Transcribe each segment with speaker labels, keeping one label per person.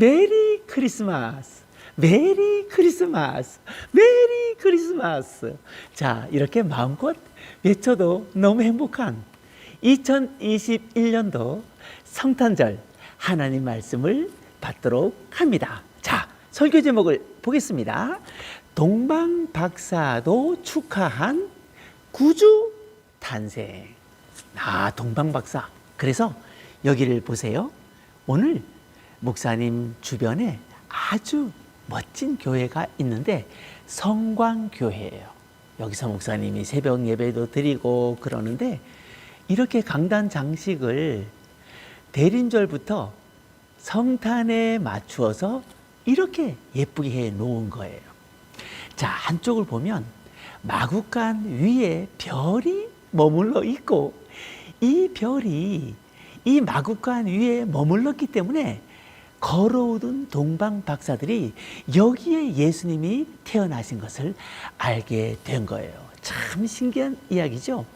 Speaker 1: 메리 크리스마스, 메리 크리스마스, 메리 크리스마스. 자, 이렇게 마음껏 외쳐도 너무 행복한 2021년도 성탄절 하나님 말씀을 받도록 합니다. 자, 설교 제목을 보겠습니다. 동방박사도 축하한 구주 탄생. 동방박사. 그래서 여기를 보세요. 오늘 목사님 주변에 아주 멋진 교회가 있는데 성광교회예요. 여기서 목사님이 새벽 예배도 드리고 그러는데 이렇게 강단 장식을 대림절부터 성탄에 맞추어서 이렇게 예쁘게 해 놓은 거예요. 자, 한쪽을 보면 마구간 위에 별이 머물러 있고 이 별이 이 마구간 위에 머물렀기 때문에 걸어오던 동방 박사들이 여기에 예수님이 태어나신 것을 알게 된 거예요. 참 신기한 이야기죠.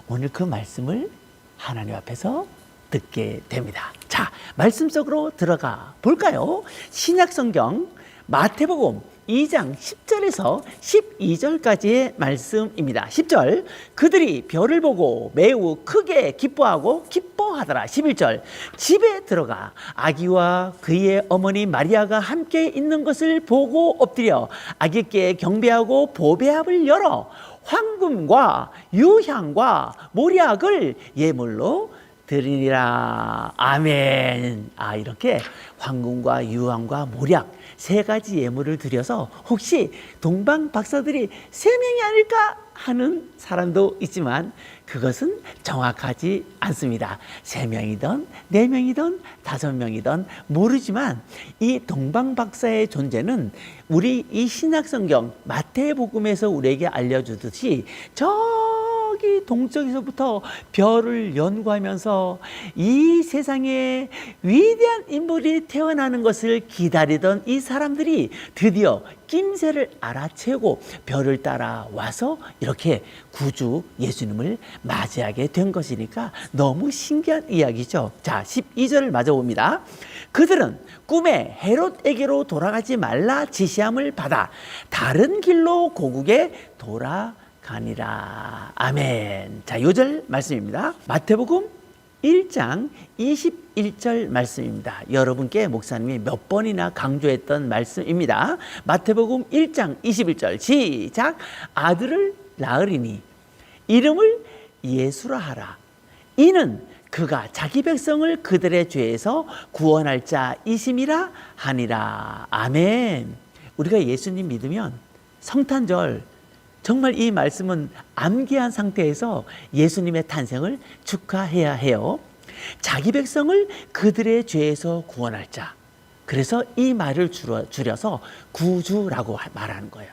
Speaker 1: 오늘 그 말씀을 하나님 앞에서 듣게 됩니다. 자, 말씀 속으로 들어가 볼까요? 신약성경 마태복음 2장 10절에서 12절까지의 말씀입니다. 10절, 그들이 별을 보고 매우 크게 기뻐하더라. 11절, 집에 들어가 아기와 그의 어머니 마리아가 함께 있는 것을 보고 엎드려 아기께 경배하고 보배합을 열어 황금과 유향과 모략을 예물로 드리니라. 아멘. 이렇게 황금과 유황과 모략 세 가지 예물을 드려서 혹시 동방 박사들이 세 명이 아닐까 하는 사람도 있지만 그것은 정확하지 않습니다. 세 명이든 네 명이든 다섯 명이든 모르지만 이 동방 박사의 존재는 우리 이 신약성경 마태복음에서 우리에게 알려주듯이 저기 동쪽에서부터 별을 연구하면서 이 세상에 위대한 인물이 태어나는 것을 기다리던 이 사람들이 드디어 낌새를 알아채고 별을 따라 와서 이렇게 구주 예수님을 맞이하게 된 것이니까 너무 신기한 이야기죠. 자, 12절을 맞아봅니다. 그들은 꿈에 헤롯에게로 돌아가지 말라 지시함을 받아 다른 길로 고국에 돌아가니라. 아멘. 자, 요절 말씀입니다. 마태복음 1장 21절 말씀입니다. 여러분께 목사님이 몇 번이나 강조했던 말씀입니다. 마태복음 1장 21절 시작. 아들을 낳으리니 이름을 예수라 하라. 이는 그가 자기 백성을 그들의 죄에서 구원할 자이심이라 하니라. 아멘. 우리가 예수님 믿으면 성탄절 정말 이 말씀은 암기한 상태에서 예수님의 탄생을 축하해야 해요. 자기 백성을 그들의 죄에서 구원할 자. 그래서 이 말을 줄여서 구주라고 말하는 거예요.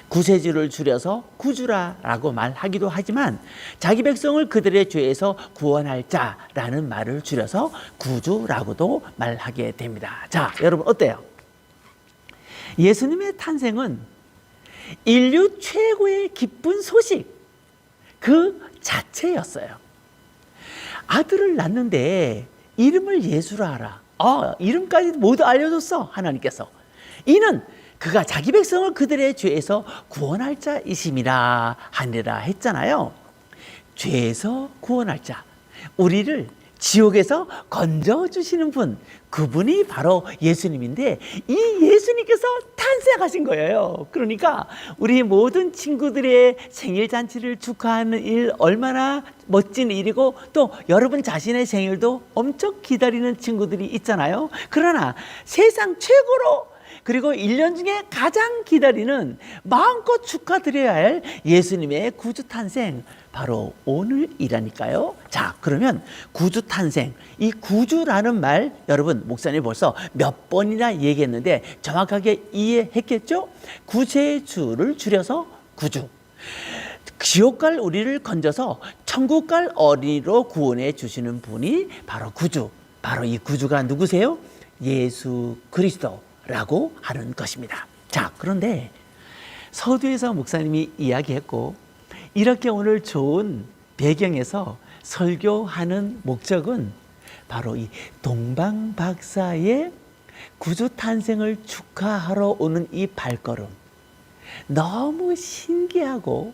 Speaker 1: 구세주를 줄여서 구주라고 말하기도 하지만 자기 백성을 그들의 죄에서 구원할 자라는 말을 줄여서 구주라고도 말하게 됩니다. 자, 여러분 어때요? 예수님의 탄생은 인류 최고의 기쁜 소식 그 자체였어요. 아들을 낳는데 이름을 예수라 하라. 이름까지 모두 알려줬어, 하나님께서. 이는 그가 자기 백성을 그들의 죄에서 구원할 자이심이라 하니라 했잖아요. 죄에서 구원할 자, 우리를 지옥에서 건져주시는 분, 그분이 바로 예수님인데 이 예수님께서 탄생하신 거예요. 그러니까 우리 모든 친구들의 생일 잔치를 축하하는 일 얼마나 멋진 일이고 또 여러분 자신의 생일도 엄청 기다리는 친구들이 있잖아요. 그러나 세상 최고로 그리고 1년 중에 가장 기다리는 마음껏 축하드려야 할 예수님의 구주 탄생, 바로 오늘이라니까요. 자, 그러면 구주 탄생, 이 구주라는 말 여러분 목사님 벌써 몇 번이나 얘기했는데 정확하게 이해했겠죠? 구세주를 줄여서 구주, 지옥 갈 우리를 건져서 천국 갈 어린이로 구원해 주시는 분이 바로 구주. 바로 이 구주가 누구세요? 예수 그리스도라고 하는 것입니다. 자, 그런데 서두에서 목사님이 이야기했고 이렇게 오늘 좋은 배경에서 설교하는 목적은 바로 이 동방 박사의 구주 탄생을 축하하러 오는 이 발걸음, 너무 신기하고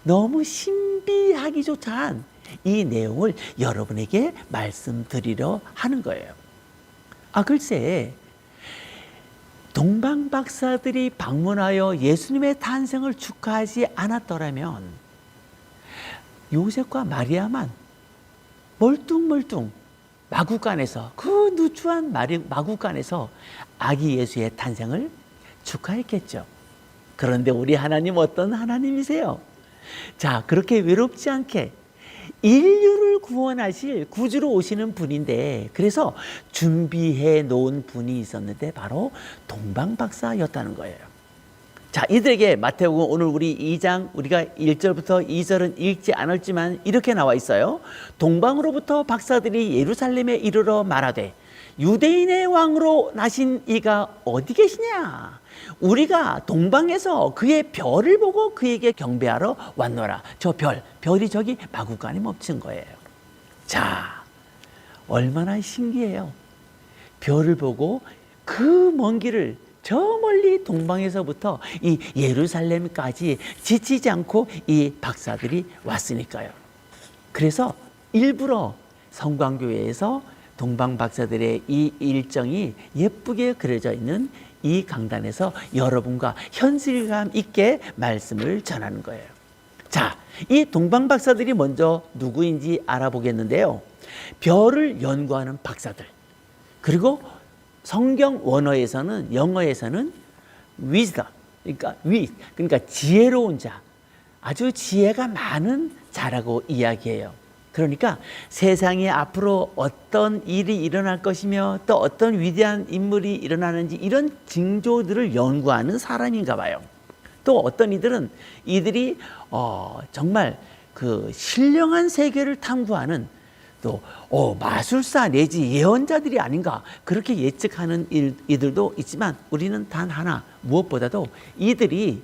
Speaker 1: 너무 신비하기조차 한 이 내용을 여러분에게 말씀드리려 하는 거예요. 글쎄, 동방 박사들이 방문하여 예수님의 탄생을 축하하지 않았더라면 요셉과 마리아만 멀뚱멀뚱 마구간에서, 그 누추한 마구간에서 아기 예수의 탄생을 축하했겠죠. 그런데 우리 하나님 어떤 하나님이세요? 자, 그렇게 외롭지 않게 인류를 구원하실 구주로 오시는 분인데, 그래서 준비해 놓은 분이 있었는데 바로 동방 박사였다는 거예요. 자, 이들에게 마태복음 오늘 우리 2장 우리가 1절부터 2절은 읽지 않았지만 이렇게 나와 있어요. 동방으로부터 박사들이 예루살렘에 이르러 말하되 유대인의 왕으로 나신 이가 어디 계시냐? 우리가 동방에서 그의 별을 보고 그에게 경배하러 왔노라. 저 별이 저기 마구간에 멈춘 거예요. 자, 얼마나 신기해요. 별을 보고 그 먼 길을 저 멀리 동방에서부터 이 예루살렘까지 지치지 않고 이 박사들이 왔으니까요. 그래서 일부러 성광교회에서 동방 박사들의 이 일정이 예쁘게 그려져 있는 이 강단에서 여러분과 현실감 있게 말씀을 전하는 거예요. 자, 이 동방 박사들이 먼저 누구인지 알아보겠는데요. 별을 연구하는 박사들, 그리고 성경 원어에서는, 영어에서는 wisdom, 그러니까 지혜로운 자, 아주 지혜가 많은 자라고 이야기해요. 그러니까 세상에 앞으로 어떤 일이 일어날 것이며 또 어떤 위대한 인물이 일어나는지 이런 징조들을 연구하는 사람인가 봐요. 또 어떤 이들이 정말 그 신령한 세계를 탐구하는 또 마술사 내지 예언자들이 아닌가 그렇게 예측하는 이들도 있지만, 우리는 단 하나, 무엇보다도 이들이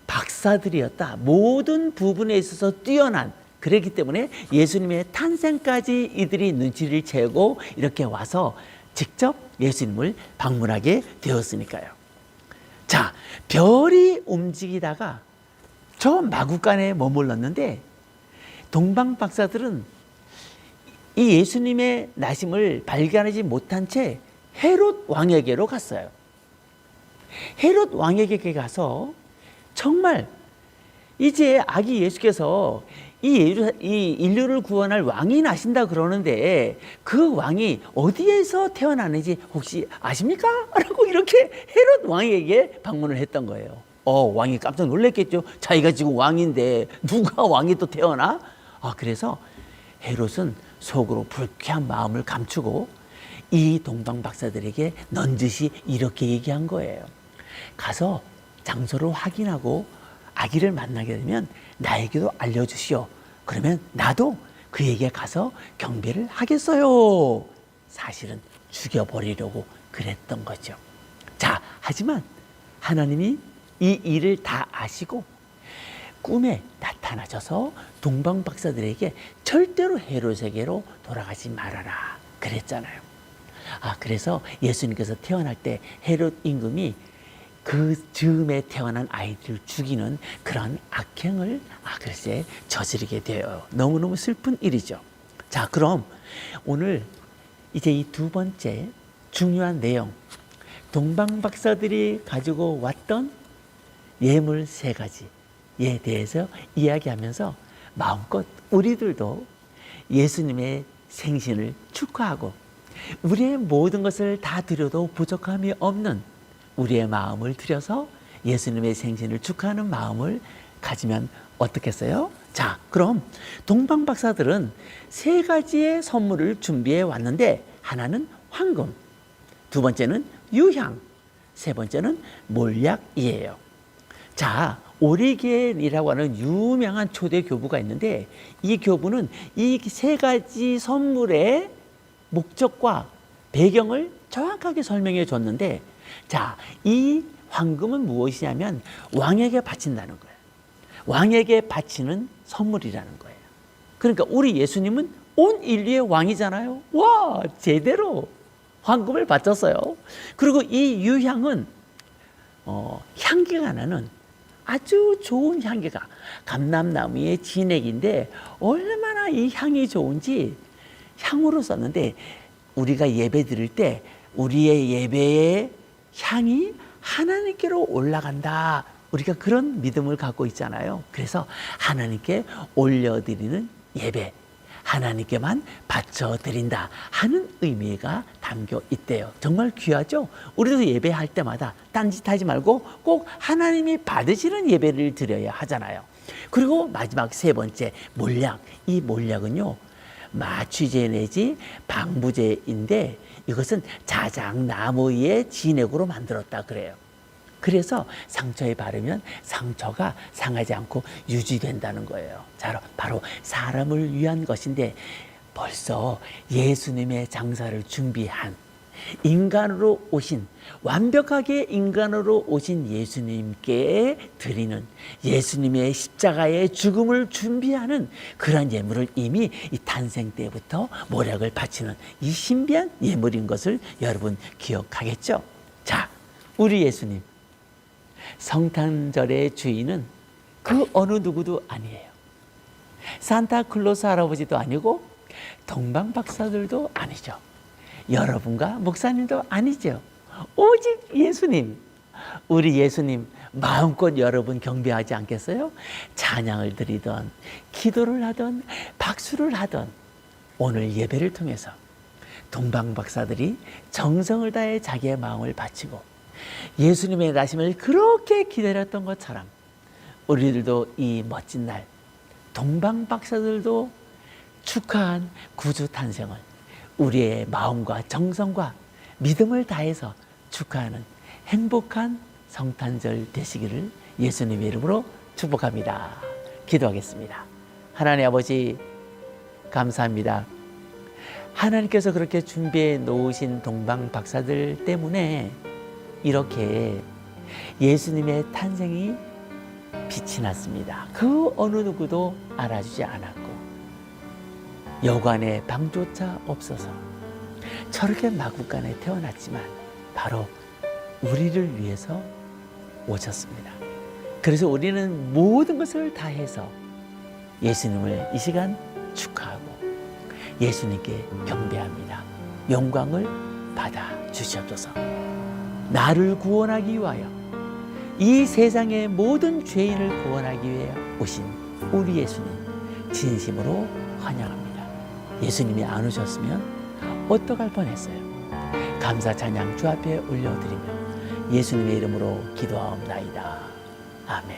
Speaker 1: 박사들이었다. 모든 부분에 있어서 뛰어난, 그렇기 때문에 예수님의 탄생까지 이들이 눈치를 채고 이렇게 와서 직접 예수님을 방문하게 되었으니까요. 자, 별이 움직이다가 저 마구간에 머물렀는데 동방 박사들은 이 예수님의 나심을 발견하지 못한 채 헤롯 왕에게로 갔어요. 헤롯 왕에게 가서 정말 이제 아기 예수께서 이 인류를 구원할 왕이 나신다 그러는데 그 왕이 어디에서 태어나는지 혹시 아십니까? 라고 이렇게 헤롯 왕에게 방문을 했던 거예요. 왕이 깜짝 놀랐겠죠. 자기가 지금 왕인데 누가 왕이 또 태어나? 그래서 헤롯은 속으로 불쾌한 마음을 감추고 이 동방 박사들에게 넌지시 이렇게 얘기한 거예요. 가서 장소를 확인하고 아기를 만나게 되면 나에게도 알려주시오. 그러면 나도 그에게 가서 경배를 하겠어요. 사실은 죽여버리려고 그랬던 거죠. 자, 하지만 하나님이 이 일을 다 아시고 꿈에 나타나셔서 동방 박사들에게 절대로 헤롯에게로 돌아가지 말아라 그랬잖아요. 그래서 예수님께서 태어날 때 헤롯 임금이 그 즈음에 태어난 아이들을 죽이는 그런 악행을 글쎄 저지르게 되어요. 너무너무 슬픈 일이죠. 자, 그럼 오늘 이제 이 두 번째 중요한 내용, 동방 박사들이 가지고 왔던 예물 3가지에 대해서 이야기하면서 마음껏 우리들도 예수님의 생신을 축하하고 우리의 모든 것을 다 드려도 부족함이 없는 우리의 마음을 들여서 예수님의 생신을 축하하는 마음을 가지면 어떻겠어요? 자, 그럼 동방 박사들은 3가지의 선물을 준비해 왔는데, 하나는 황금, 2번째는 유향, 3번째는 몰약이에요. 자, 오리겐이라고 하는 유명한 초대 교부가 있는데, 이 교부는 이 3가지 선물의 목적과 배경을 정확하게 설명해 줬는데, 자, 이 황금은 무엇이냐면 왕에게 바친다는 거예요. 왕에게 바치는 선물이라는 거예요. 그러니까 우리 예수님은 온 인류의 왕이잖아요. 와, 제대로 황금을 바쳤어요. 그리고 이 유향은 향기가 나는 아주 좋은 향기가 감람나무의 진액인데 얼마나 이 향이 좋은지 향으로 썼는데 우리가 예배 드릴 때 우리의 예배의 향이 하나님께로 올라간다. 우리가 그런 믿음을 갖고 있잖아요. 그래서 하나님께 올려드리는 예배, 하나님께만 바쳐드린다 하는 의미가 담겨 있대요. 정말 귀하죠? 우리도 예배할 때마다 딴짓하지 말고 꼭 하나님이 받으시는 예배를 드려야 하잖아요. 그리고 마지막 세 번째, 몰약. 이 몰약은요, 마취제 내지 방부제인데 이것은 자작나무의 진액으로 만들었다 그래요. 그래서 상처에 바르면 상처가 상하지 않고 유지된다는 거예요. 자, 바로 사람을 위한 것인데 벌써 예수님의 장사를 준비한 인간으로 오신, 완벽하게 인간으로 오신 예수님께 드리는 예수님의 십자가의 죽음을 준비하는 그러한 예물을 이미 이 탄생 때부터 몰약을 바치는 이 신비한 예물인 것을 여러분 기억하겠죠? 자, 우리 예수님 성탄절의 주인은 그 어느 누구도 아니에요. 산타클로스 할아버지도 아니고 동방박사들도 아니죠. 여러분과 목사님도 아니죠. 오직 예수님. 우리 예수님 마음껏 여러분 경배하지 않겠어요? 찬양을 드리던, 기도를 하던, 박수를 하던 오늘 예배를 통해서 동방박사들이 정성을 다해 자기의 마음을 바치고 예수님의 나심을 그렇게 기다렸던 것처럼 우리들도 이 멋진 날 동방박사들도 축하한 구주 탄생을 우리의 마음과 정성과 믿음을 다해서 축하하는 행복한 성탄절 되시기를 예수님의 이름으로 축복합니다. 기도하겠습니다. 하나님 아버지 감사합니다. 하나님께서 그렇게 준비해 놓으신 동방 박사들 때문에 이렇게 예수님의 탄생이 빛이 났습니다. 그 어느 누구도 알아주지 않았고 여관의 방조차 없어서 저렇게 마구간에 태어났지만 바로 우리를 위해서 오셨습니다. 그래서 우리는 모든 것을 다해서 예수님을 이 시간 축하하고 예수님께 경배합니다. 영광을 받아 주시옵소서. 나를 구원하기 위하여 이 세상의 모든 죄인을 구원하기 위해 오신 우리 예수님 진심으로 환영합니다. 예수님이 안 오셨으면 어떡할 뻔했어요. 감사 찬양 주 앞에 올려드리며 예수님의 이름으로 기도하옵나이다. 아멘.